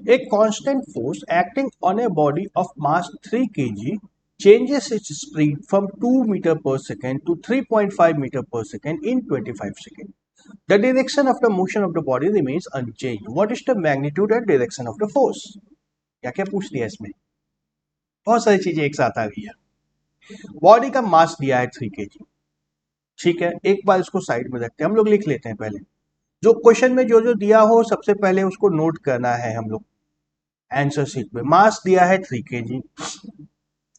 A constant force acting on a body of mass 3 kg changes its speed from 2 meter per second to 3.5 meter per second in 25 seconds. The direction of the motion of the body remains unchanged. What is the magnitude and direction of the force? क्या क्या पूछ दिया इसमें? बहुत सारी चीजें एक साथ आ गई है। बॉडी का मास दिया है 3 kg, ठीक है, एक बार इसको साइड में रखते हैं, हम लोग लिख लेते हैं पहले जो क्वेश्चन में जो जो दिया हो सबसे पहले उसको नोट करना है हम लोग आंसर शीट में। मास दिया है 3 kg,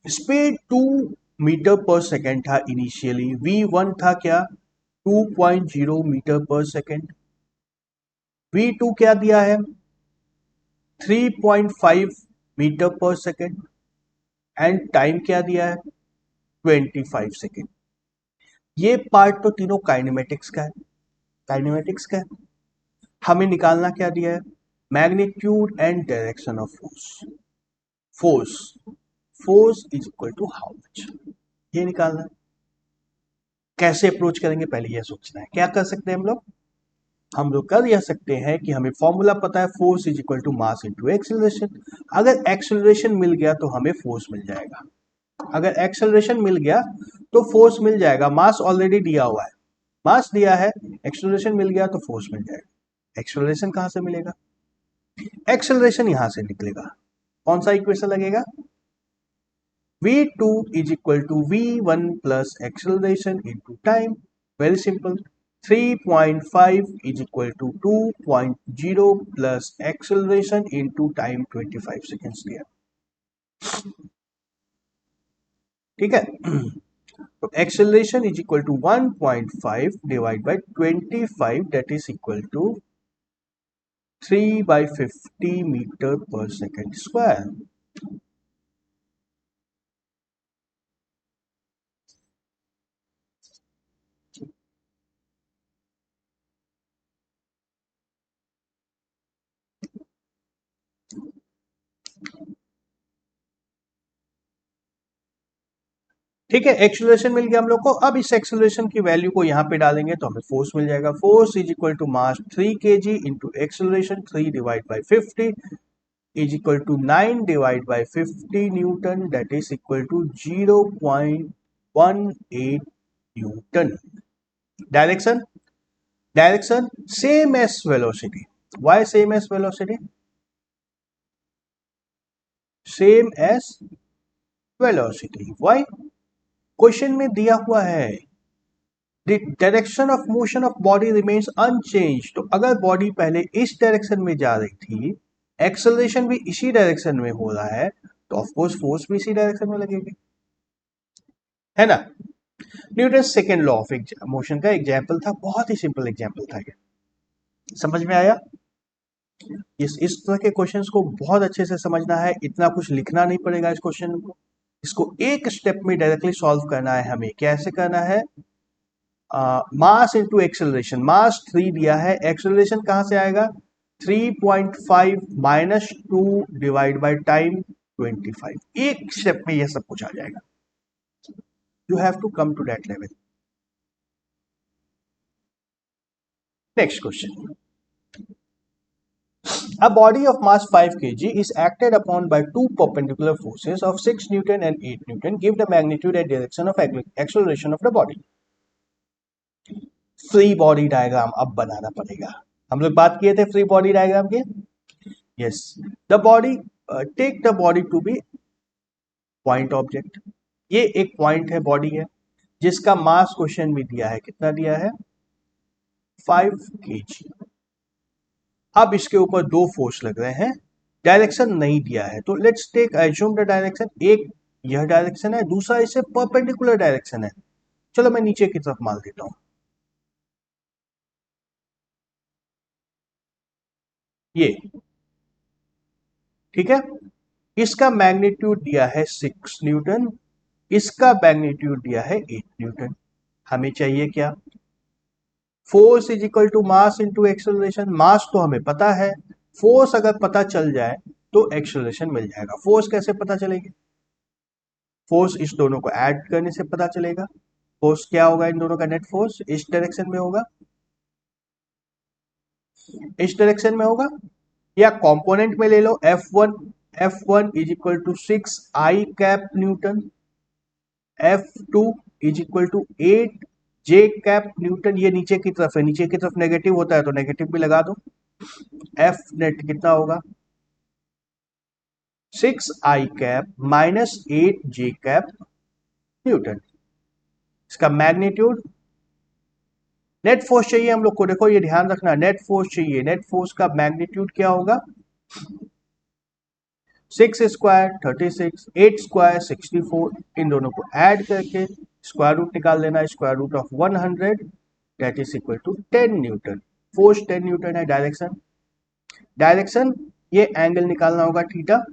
स्पीड 2 मीटर पर सेकेंड था इनिशियली, v1 था क्या 2.0 मीटर पर सेकेंड, v2 क्या दिया है 3.5 मीटर पर सेकेंड एंड टाइम क्या दिया है 25 सेकेंड। ये पार्ट तो तीनों काइनेमेटिक्स का है, काइनेमेटिक्स का है। हमें निकालना क्या दिया है magnitude and direction of force. Force force is equal to how much, ये निकालना है। कैसे अप्रोच करेंगे पहले यह सोचना है। क्या कर सकते हैं हम लोग कर यह सकते हैं कि हमें फॉर्मूला पता है force is equal to mass into acceleration. अगर एक्सेलरेशन मिल गया तो हमें फोर्स मिल जाएगा, अगर एक्सेलरेशन मिल गया तो फोर्स मिल जाएगा। मास ऑलरेडी दिया हुआ है, मास दिया है, एक्सेलरेशन मिल गया तो फोर्स मिल जाएगा। एक्सेलरेशन कहां से मिलेगा, एक्सेलरेशन यहां से निकलेगा। कौन सा इक्वेशन लगेगा v2 is equal to v1 plus acceleration into time. Very simple. 3.5 is equal to 2.0 plus acceleration into time 25 seconds दिया, ठीक है। तो acceleration is equal to 1.5 divided by 25, that is equal to 3 by 50 meter per second square. ठीक है, acceleration मिल गया हम लोग को। अब इस एक्सेलरेशन की वैल्यू को यहाँ पे डालेंगे तो हमें फोर्स मिल जाएगा। Force is equal to mass 3 kg into acceleration 3 divide by 50 is equal to 9 divide by 50 newton, that is equal to 0.18 newton. Direction, direction same as velocity. Why same as velocity, same as velocity. Why question में दिया हुआ है the direction of motion of body remains unchange. तो अगर body पहले इस direction में जा रही थी, एक्सेलरेशन भी इसी डायरेक्शन में हो रहा है, तो ऑफ कोर्स फोर्स भी इसी डायरेक्शन में लगेगी, है ना। Newton second law of motion का एग्जाम्पल था, बहुत ही सिंपल एग्जाम्पल था ये, समझ में आया। इस तरह के क्वेश्चंस को बहुत अच्छे से समझना है, इतना कुछ लिखना नहीं पड़ेगा इस क्वेश्चन को, इसको एक स्टेप में डायरेक्टली सॉल्व करना है हमें। कैसे करना है, मास इंटू एक्सेलरेशन, मास 3 दिया है, एक्सेलरेशन कहां से आएगा 3.5 माइनस 2 डिवाइड बाई टाइम 25। एक स्टेप में यह सब कुछ आ जाएगा। You have to come to that level. Next question, a body of mass 5 kg is acted upon by two perpendicular forces of 6 newton and 8 newton. Give the magnitude and direction of acceleration of the body. Free body diagram अब बनाना पड़ेगा। हम लोग बात किए थे free body diagram के। Yes, the body, take the body to be point object. ये एक पॉइंट है, बॉडी है, जिसका मास क्वेश्चन में दिया है, कितना दिया है 5 kg। अब इसके ऊपर दो फोर्स लग रहे हैं, डायरेक्शन नहीं दिया है, तो let's take assume the direction. एक यह डायरेक्शन है, दूसरा इससे परपेंडिकुलर डायरेक्शन है। चलो मैं नीचे की तरफ मान देता हूं, ये ठीक है। इसका मैग्नीट्यूड दिया है 6 न्यूटन, इसका मैग्नीट्यूड दिया है 8 न्यूटन। हमें चाहिए क्या, force is equal to mass into acceleration. Mass तो हमें पता है, फोर्स अगर पता चल जाए तो एक्सेलरेशन मिल जाएगा। फोर्स कैसे पता चलेगी, फोर्स इस दोनों को ऐड करने से पता चलेगा। फोर्स क्या होगा, इन दोनों का नेट फोर्स इस डायरेक्शन में होगा, इस डायरेक्शन में होगा, या कंपोनेंट में ले लो F1 is equal to 6 I cap newton, F2 is equal to 8J cap newton. ये नीचे की तरफ है, नीचे की तरफ नेगेटिव होता है तो नेगेटिव भी लगा दो। F नेट कितना होगा 6I cap minus 8J cap Newton. इसका मैग्नीट्यूड, नेट फोर्स चाहिए हम लोग को, देखो ये ध्यान रखना, नेट फोर्स चाहिए। नेट फोर्स का मैग्नीट्यूड क्या होगा 6 स्क्वायर 36, 8 स्क्वायर 64, इन दोनों को ऐड करके स्क्वायर रूट निकाल लेना, square root of 100 that is equal to 10 newton. Force 10 newton है। डायरेक्शन ये एंगल निकालना होगा theta,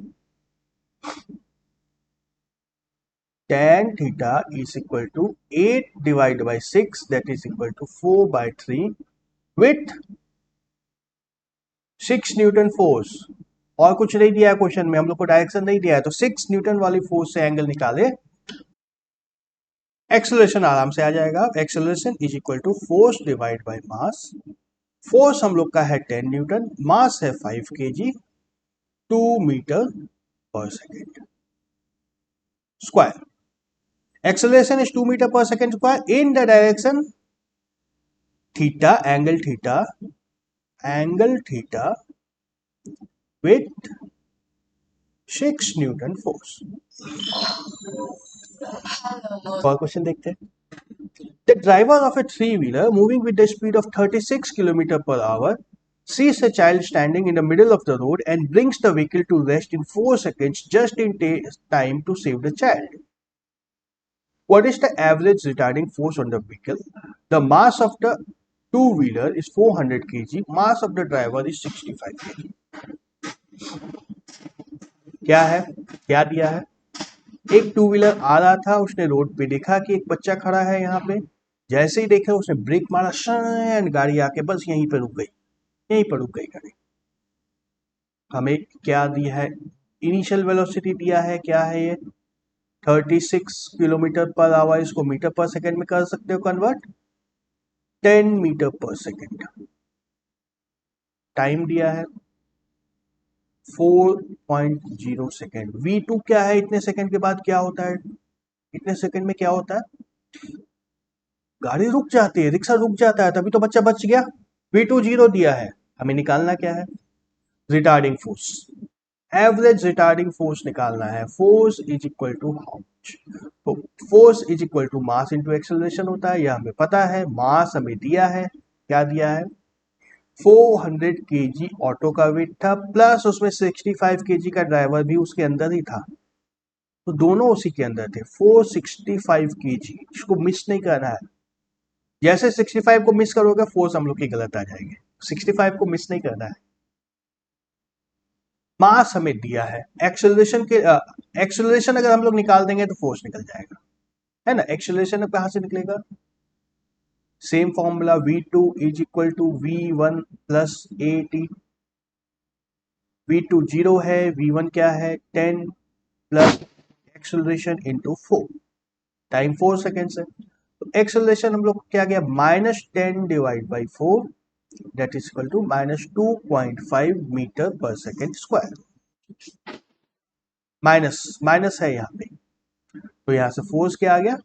tan theta is equal to 8 divided by 6 that is equal to 4/3 with 6 Newton force. और कुछ नहीं दिया है क्वेश्चन में, हम लोग को डायरेक्शन नहीं दिया है, तो 6 न्यूटन वाली फोर्स से एंगल निकाले, एक्सेलरेशन आराम से आ जाएगा। Acceleration is equal to force divide by mass. Force हम लोग का है 10 न्यूटन, मास है 5 kg, 2 मीटर पर second square. Acceleration is 2 meter per second square in the direction theta, angle theta with 6 Newton force। और क्वेश्चन देखते हैं। The driver of a three-wheeler moving with the speed of 36 km per hour sees a child standing in the middle of the road and brings the vehicle to rest in 4 seconds just in time to save the child. What is the average retarding force on the vehicle? The mass of the two-wheeler is 400 kg. Mass of the driver is 65 kg. क्या है, क्या दिया है? एक two wheeler आ रहा था, उसने road पे देखा कि एक बच्चा खड़ा है यहाँ पे, जैसे ही देखा उसने ब्रेक मारा, शन गाड़ी आके बस यहीं पे रुक गई, यहीं पर रुक गई गाड़ी। हमें क्या दिया है, इनिशियल वेलोसिटी दिया है, क्या है ये 36 किलोमीटर पर आवर, इसको मीटर पर सेकेंड में कर सकते हो कन्वर्ट, 10 मीटर पर सेकेंड। टाइम दिया है 4.0 सेकेंड। V2 क्या है, इतने सेकेंड के बाद क्या होता है, इतने सेकेंड में क्या होता है, गाड़ी रुक जाती है, रिक्शा रुक जाता है, तभी तो बच्चा बच गया। V2 0 दिया है, हमें निकालना क्या है, retarding force, average retarding force निकालना है। Force is equal to how much, तो force is equal to mass into acceleration होता है, यह हमें पता है। मास हमें दिया है, क्या दिया है 400 kg ऑटो का वेट था, प्लस उसमें 65 kg का ड्राइवर भी उसके अंदर ही था, तो दोनों उसी के अंदर थे। 465 kg, इसको मिस नहीं करना है, जैसे 65 को मिस करोगे फोर्स हम लोग की गलत आ जाएगी, 65 को मिस नहीं करना है। मास हमें दिया है, एक्सेलरेशन के एक्सेलरेशन अगर हम लोग निकाल देंगे तो फोर्स निकल जाएगा, है ना। एक्सेलरेशन कहां से निकलेगा, same formula, V2 is equal to V1 plus AT। V2 0 है, V1 क्या है 10 plus acceleration into 4, time 4 seconds है, तो एक्सेलरेशन हम लोग क्या गया -10 divide by 4 that is equal to -2.5 metre पर सेकेंड स्क्वायर। माइनस है यहाँ पे, तो यहां से फोर्स क्या आ गया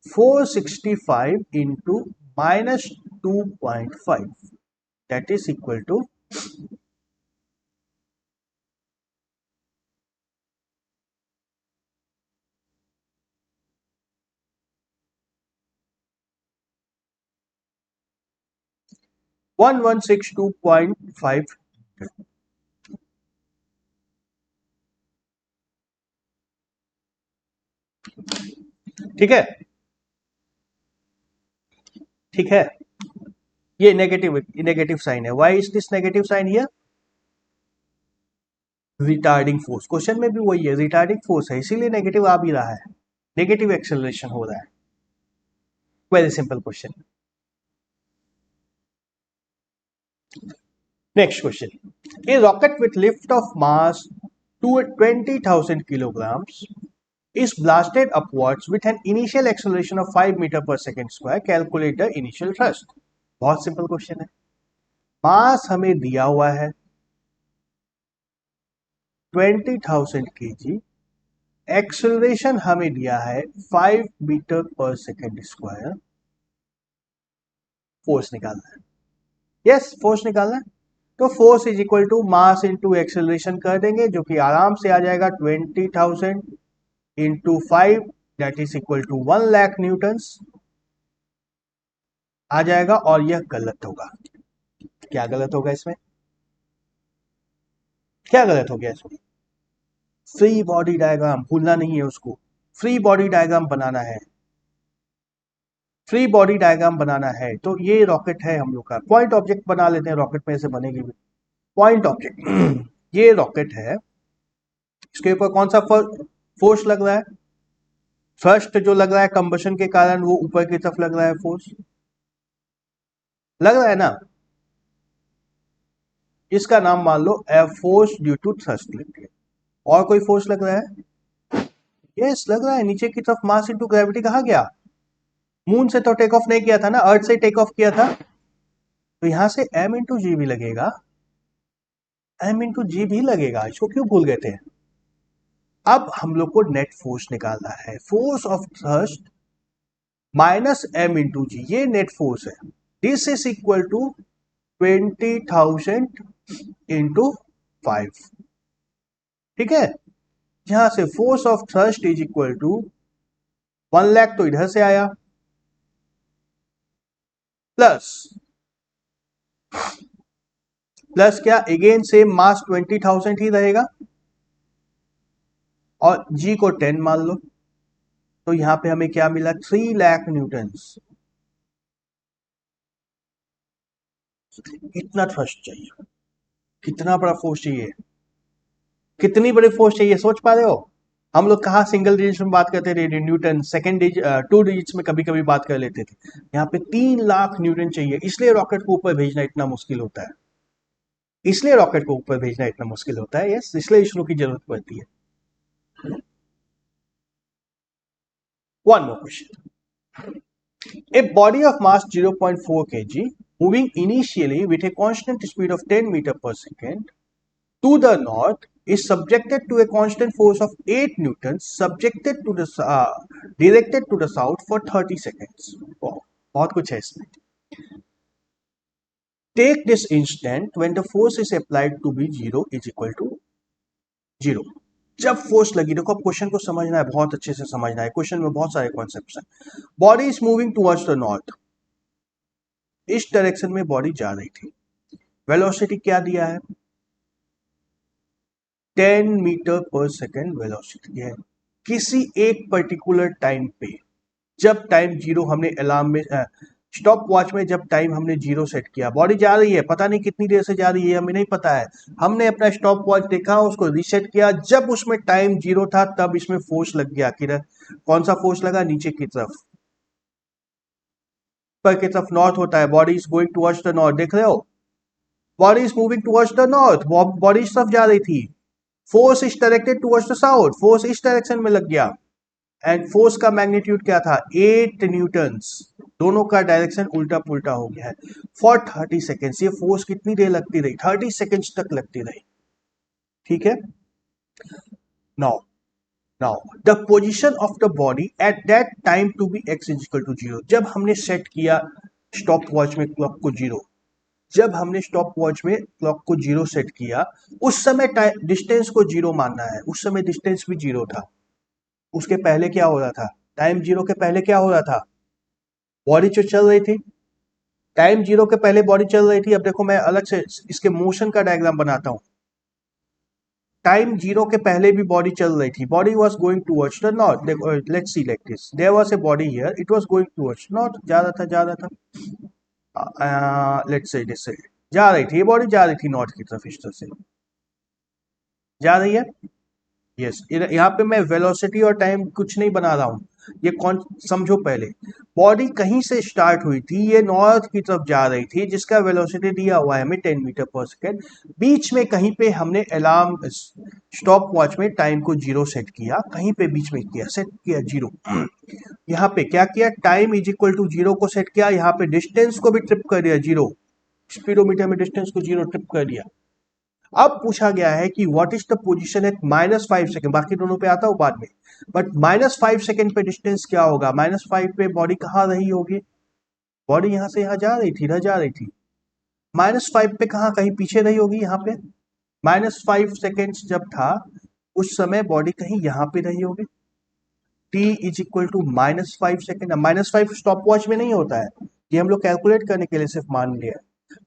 465 into -2.5 that is equal to 1162.5। ठीक है, ठीक है। ये नेगेटिव साइन है, why is this negative sign here, retarding force, question में भी वही है, रिटार्डिंग फोर्स है, इसीलिए नेगेटिव आ भी रहा है, नेगेटिव एक्सेलरेशन हो रहा है। Very simple question. Next question, A rocket with lift of mass 20,000 kilograms is blasted upwards with an initial acceleration of 5 meter per second square. Calculate the initial thrust। बहुत simple question है, मास हमें दिया हुआ है 20,000 kg, acceleration हमें दिया है 5 metre पर सेकेंड स्क्वायर, फोर्स निकालना है। यस, फोर्स निकालना है। तो force is equal to mass into acceleration कर देंगे, जो कि आराम से आ जाएगा 20,000 into 5, that is equal to 1,00,000 newtons आ जाएगा। और यह गलत होगा। क्या गलत होगा इसमें? क्या गलत हो गया इसमें? फ्री बॉडी डायग्राम भूलना नहीं है उसको, फ्री बॉडी डायग्राम बनाना है, फ्री बॉडी डायग्राम बनाना है। तो ये रॉकेट है हम लोग का, पॉइंट ऑब्जेक्ट बना लेते हैं, रॉकेट में से बनेगी भी पॉइंट ऑब्जेक्ट। ये रॉकेट है, इसके ऊपर कौन सा फोर्स लग रहा है? फर्स्ट जो लग रहा है कंबशन के कारण, वो ऊपर की तरफ लग रहा है, फोर्स लग रहा है ना। इसका नाम मान लो फोर्स ड्यू टू थ्रस्ट लग गया। और कोई फोर्स लग रहा है? यस, लग रहा है नीचे की तरफ, मास इनटू ग्रेविटी। कहा गया? मून से तो टेक ऑफ नहीं किया था ना, अर्थ से टेक ऑफ किया था। तो यहां से m इंटू जी भी लगेगा, m इंटू जी भी लगेगा। इसको क्यों भूल गए थे? अब हम लोग को नेट फोर्स निकालना है, force of thrust minus m into g, ये नेट फोर्स है। This is equal to 20,000 into 5। ठीक है, यहां से force of thrust is equal to 1,00,000, तो इधर से आया, प्लस प्लस क्या, अगेन सेम मास 20,000 ही रहेगा, और जी को 10 मान लो। तो यहां पे हमें क्या मिला? 3,00,000 न्यूटन्स। कितना थ्रस्ट चाहिए, कितना बड़ा फोर्स चाहिए, कितनी बड़ी फोर्स चाहिए, सोच पा रहे हो? हम लोग कहा सिंगल डिजिट में बात करते थे, न्यूटन, सेकंड डिजिट, 2 डिजिट्स में कभी कभी बात कर लेते थे। यहाँ पे 3,00,000 न्यूटन चाहिए, इसलिए रॉकेट को ऊपर भेजना इतना मुश्किल होता है, इसलिए रॉकेट को ऊपर भेजना इतना मुश्किल होता है। यस, इसलिए इसरो की जरूरत पड़ती है। One more question. A body of mass 0.4 kg moving initially with a constant speed of 10 meter per second to the north is subjected to a constant force of 8 newtons subjected to the directed to the south for 30 seconds. Wow, बहुत कुछ है इसमें। Take this instant when the force is applied to be 0 is equal to 0. जब force लगी, देखो अब question को समझना है, बहुत अच्छे से समझना है, क्वेश्चन में बहुत सारे कॉन्सेप्ट्स हैं। Body is moving towards the north, इस डायरेक्शन में बॉडी जा रही थी। वेलोसिटी क्या दिया है? 10 मीटर पर सेकेंड वेलोसिटी है। किसी एक पर्टिकुलर टाइम पे, जब टाइम जीरो हमने अलार्म में, स्टॉप वॉच में जब टाइम हमने जीरो सेट किया, बॉडी जा रही है, पता नहीं कितनी देर से जा रही है, हमें नहीं पता है। हमने अपना स्टॉप वॉच देखा, उसको रीसेट किया, जब उसमें टाइम जीरो था तब इसमें फोर्स लग गया। किधर? कौन सा फोर्स लगा? नीचे की तरफ, पर की तरफ नॉर्थ होता है, body is going towards the north. देख रहे हो, body is moving towards the north, body इस तरफ जा रही थी। Force is directed towards the south, force इस डायरेक्शन में लग गया। एंड फोर्स का मैग्नीट्यूड क्या था? 8 न्यूटन्स। दोनों का डायरेक्शन उल्टा पुल्टा हो गया है। फॉर 30 सेकेंड्स, ये फोर्स कितनी देर लगती रही? 30 सेकेंड्स तक लगती रही। ठीक है, now now the position of the body at that time to be X is equal to 0। जब हमने सेट किया स्टॉप वॉच में क्लॉक को 0, जब हमने स्टॉप वॉच में क्लॉक को 0 सेट किया, उस समय डिस्टेंस को 0 मानना है। उस समय डिस्टेंस भी 0 था। उसके पहले क्या हो रहा था? टाइम 0 के पहले क्या हो रहा था? बॉडी जो चल रही थी, टाइम 0 के पहले बॉडी चल रही थी। अब देखो, मैं अलग से इसके मोशन का डायग्राम बनाता हूं। टाइम 0 के पहले भी बॉडी चल रही थी, body was going towards the north. देखो, let's see like this, there was a body here, it was going towards north, जा रहा था। लेट्स से दिस, जा रही थी, ये बॉडी जा रही थी नॉर्थ की तरफ, इस तरह से जा रही है। यस, यहाँ पे मैं वेलोसिटी और टाइम कुछ नहीं बना रहा हूँ, ये कौन समझो पहले। बॉडी कहीं से स्टार्ट हुई थी, ये नॉर्थ की तरफ जा रही थी, जिसका वेलोसिटी दिया हुआ है हमें 10 मीटर पर सेकेंड। बीच में कहीं पे हमने अलार्म स्टॉप वॉच में टाइम को 0 सेट किया, कहीं पे बीच में किया, सेट किया 0। यहाँ पे क्या किया? टाइम इज इक्वल टू 0 को सेट किया, यहाँ पे डिस्टेंस को भी ट्रिप कर दिया 0, स्पीडोमीटर में डिस्टेंस को 0 ट्रिप कर दिया। अब पूछा गया है कि what is the position at -5 second, बाकी दोनों पे आता हूं बाद में, बट -5 सेकेंड पे डिस्टेंस क्या होगा, -5 पे बॉडी कहाँ रही होगी, बॉडी यहां से यहां जा रही थी ना, जा रही थी, -5 पे कहाँ, कहीं पीछे रही होगी यहाँ पे, -5 सेकेंड जब था उस समय बॉडी कहीं यहाँ पे रही होगी। t is equal to -5 second, -5 stop watch में नहीं होता है, ये हम लोग कैलकुलेट करने के लिए सिर्फ मान लिया।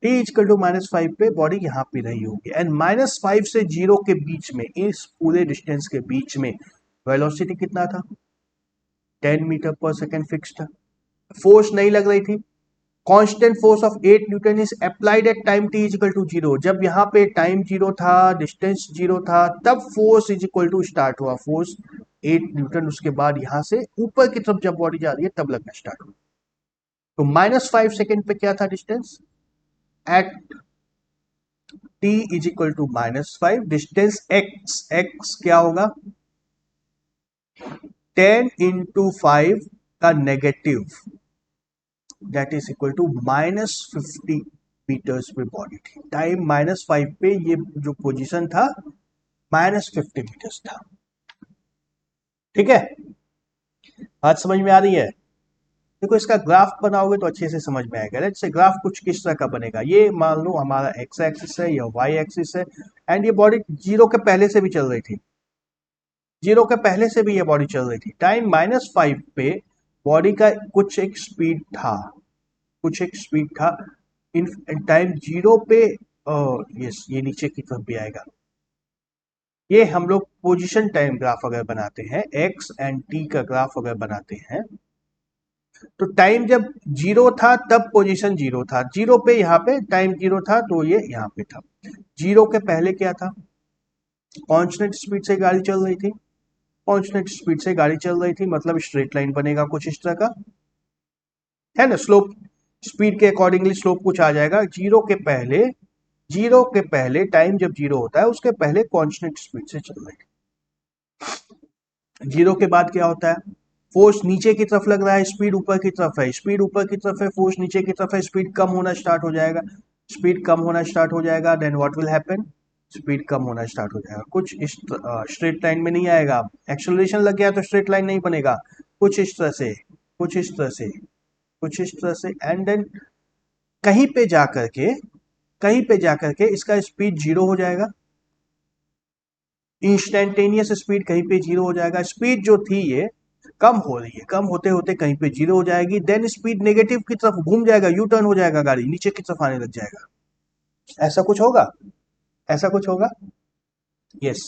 t इज इक्वल टू -5 पे बॉडी यहाँ पे रही होगी, एंड -5 से 0 के बीच में, इस पूरे डिस्टेंस के बीच में वेलोसिटी कितना था, 10 मीटर पर सेकेंड फिक्स था, फोर्स नहीं लग रही थी, constant force of 8 newton is applied at time t is equal to 0, जब यहाँ पे टाइम 0 था, डिस्टेंस 0 था, तब force is equal to start हुआ, फोर्स 8 न्यूटन, उसके बाद यहां से ऊपर की तरफ जब बॉडी जा रही है तब लगना स्टार्ट हुआ। तो -5 सेकेंड पे क्या था distance at t is equal to -5, distance x क्या होगा, 10 इंटू 5 का negative, that is equal to -50 metres पे बॉडी थी, टाइम -5 पे ये जो पोजीशन था -50 मीटर्स था। ठीक है, बात समझ में आ रही है। देखो इसका ग्राफ बनाओगे तो अच्छे से समझ में आएगा। लेट्स से ग्राफ कुछ किस तरह का बनेगा, ये मान लो हमारा एक्स एक्सिस है या वाई एक्सिस है, एंड ये बॉडी 0 के पहले से भी चल रही थी, 0 के पहले से भी ये बॉडी चल रही थी, टाइम -5 पे बॉडी का कुछ एक स्पीड था, कुछ एक स्पीड था, इन टाइम 0 पे यस ये नीचे की तरफ भी आएगा। ये हम लोग पोजीशन टाइम ग्राफ अगर बनाते हैं, एक्स एंड टी का ग्राफ अगर बनाते हैं, तो टाइम जब 0 था तब पोजीशन 0 था, 0 पे यहाँ पे टाइम 0 था तो ये यहाँ पे था, 0 के पहले क्या था, कांस्टेंट स्पीड से गाड़ी चल रही थी, कांस्टेंट स्पीड से गाड़ी चल रही थी, मतलब स्ट्रेट लाइन बनेगा कुछ इस तरह का, है ना, स्लोप स्पीड के अकॉर्डिंगली स्लोप कुछ आ जाएगा। 0 के पहले टाइम जब 0 होता है उसके पहले कांस्टेंट स्पीड से चल रही है। 0 के बाद क्या होता है, फोर्स नीचे की तरफ लग रहा है, स्पीड ऊपर की तरफ है, स्पीड ऊपर की तरफ है, फोर्स नीचे की तरफ है, स्पीड कम होना स्टार्ट हो जाएगा, स्पीड कम होना स्टार्ट हो जाएगा, then what will happen, speed कम होना स्टार्ट हो जाएगा, कुछ इस स्ट्रेट लाइन में नहीं आएगा, एक्सेलरेशन लग गया तो स्ट्रेट लाइन नहीं बनेगा, कुछ इस तरह से, कुछ इस तरह से, कुछ इस तरह से, एंड देन कहीं पे जाकर के, कहीं पे जाकर के इसका स्पीड 0 हो जाएगा, इंस्टेंटेनियस स्पीड कहीं पे 0 हो जाएगा, स्पीड जो थी ये कम हो रही है, कम होते होते कहीं पे 0 हो जाएगी, देन स्पीड नेगेटिव की तरफ घूम जाएगा, यू टर्न हो जाएगा, गाड़ी नीचे की तरफ आने लग जाएगा, ऐसा कुछ होगा, ऐसा कुछ होगा, यस।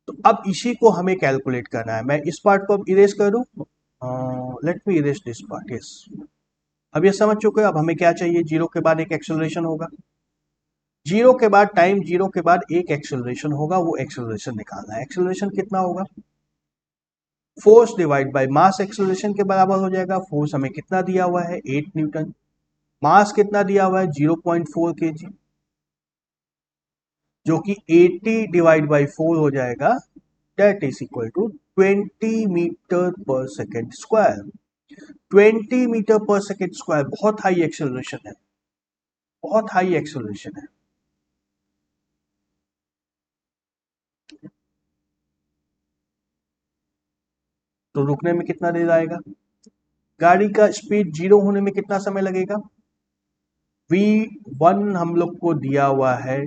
तो अब इसी को हमें कैलकुलेट करना है, मैं इस पार्ट को अब इरेज कर दूं, let me erase this part, yes. अब ये समझ चुके हो, अब हमें क्या चाहिए, 0 के बाद एक एक्सेलरेशन होगा, 0 के बाद टाइम 0 के बाद एक एक्सेलरेशन होगा, वो एक्सेलरेशन निकालना है, एक्सेलरेशन कितना होगा, force divide by mass acceleration के बराबर हो जाएगा, फोर्स हमें कितना दिया हुआ है 8 न्यूटन, मास कितना दिया हुआ है 0.4 kg, जो कि 80 डिवाइड बाय 4 हो जाएगा, that is equal to 20 metre पर सेकेंड स्क्वायर, 20 मीटर पर सेकेंड स्क्वायर, बहुत हाई एक्सेलरेशन है, बहुत हाई एक्सेलरेशन है। तो रुकने में कितना देर आएगा, गाड़ी का स्पीड 0 होने में कितना समय लगेगा, V1 हम लोग को दिया हुआ है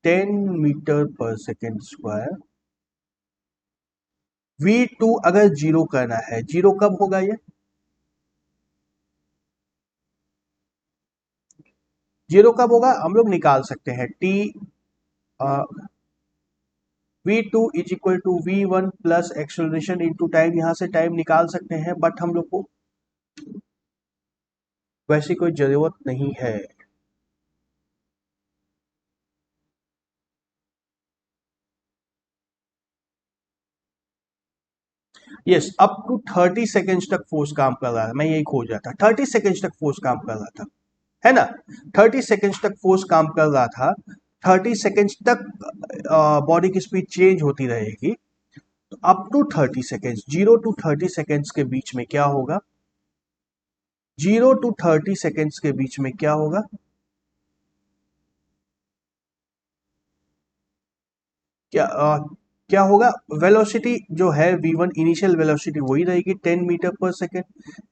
10 मीटर पर सेकेंड स्क्वायर, V2 अगर 0 करना है, 0 कब होगा ये, 0 कब होगा हम लोग निकाल सकते हैं, T V2 is equal to V1 plus acceleration into time, यहां से टाइम निकाल सकते हैं, बट हम लोग को वैसी कोई जरूरत नहीं है। यस, अप टू 30 सेकेंड्स तक फोर्स काम कर रहा है, मैं यही खोज रहा था, 30 सेकेंड्स तक फोर्स काम कर रहा था, है ना, 30 सेकेंड्स तक फोर्स काम कर रहा था, 30 सेकेंड्स तक बॉडी की स्पीड चेंज होती रहेगी, तो up to 30 seconds, 0 to 30 seconds के बीच में क्या होगा, 0 टू 30 सेकेंड्स के बीच में क्या होगा, क्या होगा, वेलोसिटी जो है v1 इनिशियल वेलोसिटी वही रहेगी 10 मीटर पर सेकेंड,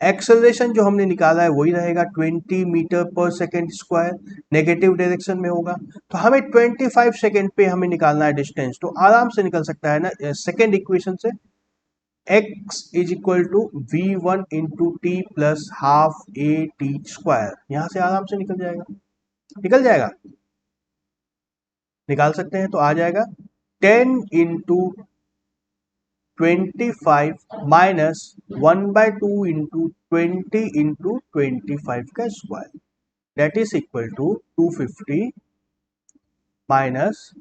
एक्सेलरेशन जो हमने निकाला है वही रहेगा 20 मीटर पर सेकेंड स्क्वायर, नेगेटिव डायरेक्शन में होगा। तो हमें 25 सेकेंड पे हमें निकालना है डिस्टेंस, तो आराम से निकल सकता है ना सेकेंड इक्वेशन से, x is equal to V one into T plus half A T square, यहां से आराम से निकल जाएगा, निकल जाएगा, निकाल सकते हैं। तो आ जाएगा 10 इंटू 25 माइनस 1/2 इंटू 20 इंटू 25 का square, that is equal to 250 minus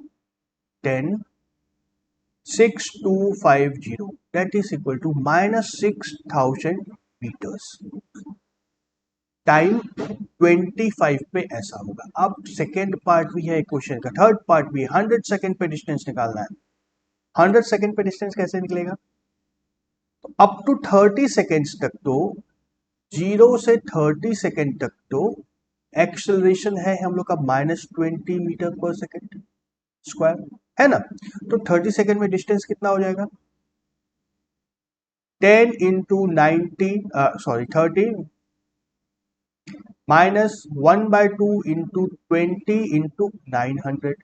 10 6250, that is equal to minus 6000 metres, time 25 पे ऐसा होगा। अब सेकेंड पार्ट भी है क्वेश्चन का, थर्ड पार्ट भी है, 100 सेकेंड पे डिस्टेंस निकालना है। 100 सेकेंड पे डिस्टेंस कैसे निकलेगा, तो अप टू 30 सेकेंड्स तक तो 0 से 30 सेकेंड तक तो एक्सेलरेशन है हम लोग का -20 मीटर पर सेकेंड स्क्वायर, है ना। तो 30 सेकेंड में डिस्टेंस कितना हो जाएगा, 10 into 90 sorry 30 minus 1/2 into 20 into 900,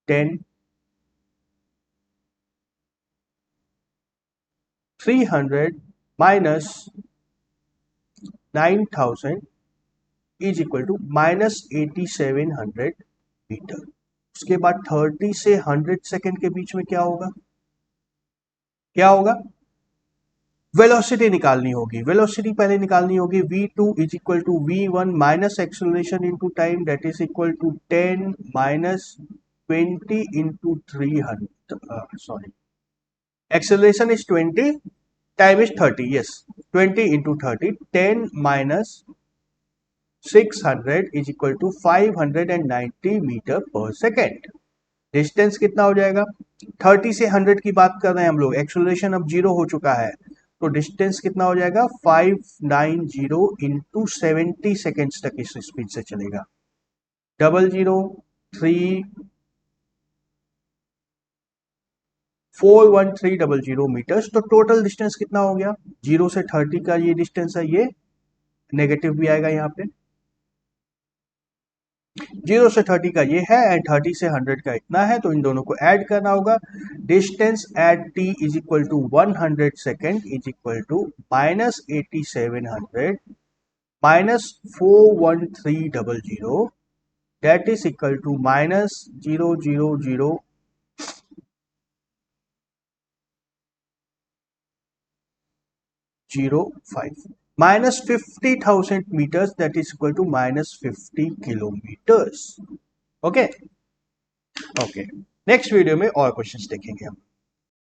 10 300 minus 9000 is equal to minus 8700 metre. उसके बाद 30 से 100 सेकेंड के बीच में क्या होगा, क्या होगा, वेलोसिटी निकालनी होगी, वेलोसिटी पहले निकालनी होगी, v2 is equal to v1 minus acceleration into time, that is equal to 10 minus 20 into 300, sorry acceleration is 20, time is 30, yes, 20 into 30, 10 minus 600 is equal to 590 metre पर सेकेंड। डिस्टेंस कितना हो जाएगा, 30 से 100 की बात कर रहे हैं हम लोग, एक्सेलरेशन अब 0 हो चुका है, तो डिस्टेंस कितना हो जाएगा 590 इंटू 70 सेकेंड्स तक इस स्पीड से चलेगा, 41300 मीटर्स। तो टोटल डिस्टेंस कितना हो गया, 0 से 30 का ये डिस्टेंस है, ये नेगेटिव भी आएगा यहाँ पे, 0 से 30 का ये है एंड 30 से 100 का इतना है, तो इन दोनों को ऐड करना होगा। Distance at t is equal to 100 second is equal to minus 8700 minus 41300, that is equal to minus 00005 minus 50,000 meters, that is equal to minus 50 kilometers. Okay, next video में और क्वेश्चंस देखेंगे हम।